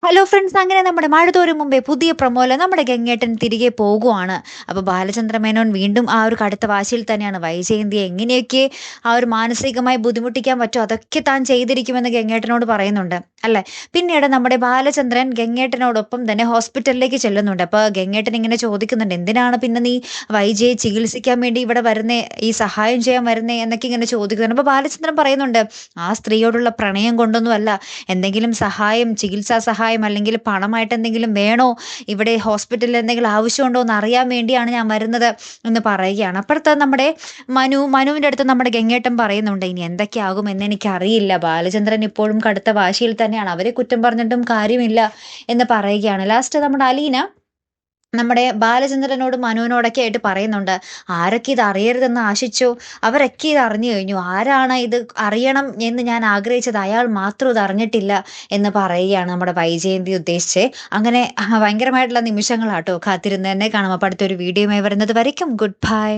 Hello friends, അങ്ങനെ നമ്മുടെ മഴ തോരും മുമ്പേ പുതിയ പ്രൊമോയിൽ നമ്മുടെ ഗംഗേട്ടൻ തിരികെ പോകുവാണ്. അപ്പോൾ ബാലചന്ദ്ര മേനോൻ വീണ്ടും ആ ഒരു കടുത്ത വാശിയിൽ തന്നെയാണ് വൈജയന്തിയെ എങ്ങനെയൊക്കെ ആ ഒരു മാനസികമായി ബുദ്ധിമുട്ടിക്കാൻ പറ്റുമോ അതൊക്കെ താൻ ചെയ്തിരിക്കുമെന്ന് ഗംഗേട്ടനോട് പറയുന്നുണ്ട് അല്ലേ. പിന്നീട് നമ്മുടെ ബാലചന്ദ്രൻ ഗംഗേട്ടനോടൊപ്പം തന്നെ ഹോസ്പിറ്റലിലേക്ക് ചെല്ലുന്നുണ്ട്. അപ്പോൾ ഗംഗേട്ടൻ ഇങ്ങനെ ചോദിക്കുന്നുണ്ട്, എന്തിനാണ് പിന്നെ നീ വൈജയെ ചികിത്സിക്കാൻ വേണ്ടി ഇവിടെ വരുന്നേ, ഈ സഹായം ചെയ്യാൻ വരുന്നേ എന്നൊക്കെ ഇങ്ങനെ ചോദിക്കുന്നുണ്ട്. അപ്പോൾ ബാലചന്ദ്രൻ പറയുന്നുണ്ട്, ആ സ്ത്രീയോടുള്ള പ്രണയം കൊണ്ടൊന്നുമല്ല, എന്തെങ്കിലും സഹായം, ചികിത്സാ സഹായം അല്ലെങ്കിൽ പണമായിട്ട് എന്തെങ്കിലും വേണോ, ഇവിടെ ഹോസ്പിറ്റലിൽ എന്തെങ്കിലും ആവശ്യമുണ്ടോ എന്ന് അറിയാൻ വേണ്ടിയാണ് ഞാൻ വരുന്നത് എന്ന് പറയുകയാണ്. അപ്പുറത്ത് നമ്മുടെ മനുവിൻ്റെ അടുത്ത് നമ്മുടെ ഗംഗേട്ടൻ പറയുന്നുണ്ട്, ഇനി എന്തൊക്കെയാകും എന്ന് എനിക്കറിയില്ല, ബാലചന്ദ്രൻ ഇപ്പോഴും കടുത്ത വാശിയിൽ തന്നെയാണ്, അവരെ കുറ്റം പറഞ്ഞിട്ടും കാര്യമില്ല എന്ന് പറയുകയാണ്. ലാസ്റ്റ് നമ്മുടെ അലീന നമ്മുടെ ബാലചന്ദ്രനോടും മനുവിനോടൊക്കെ ആയിട്ട് പറയുന്നുണ്ട്, ആരൊക്കെ ഇത് അറിയരുതെന്ന് ആശിച്ചോ അവരൊക്കെ ഇത് അറിഞ്ഞു കഴിഞ്ഞു, ആരാണ് ഇത് അറിയണം എന്ന് ഞാൻ ആഗ്രഹിച്ചത് അയാൾ മാത്രം ഇത് അറിഞ്ഞിട്ടില്ല എന്ന് പറയുകയാണ് നമ്മുടെ വൈജയന്തി ഉദ്ദേശിച്ച്. അങ്ങനെ ഭയങ്കരമായിട്ടുള്ള നിമിഷങ്ങളാട്ടോ കാത്തിരുന്ന് തന്നെ കാണാം. അപ്പോൾ അടുത്തൊരു വീഡിയോയുമായി വരുന്നത് വരയ്ക്കും ഗുഡ് ബൈ.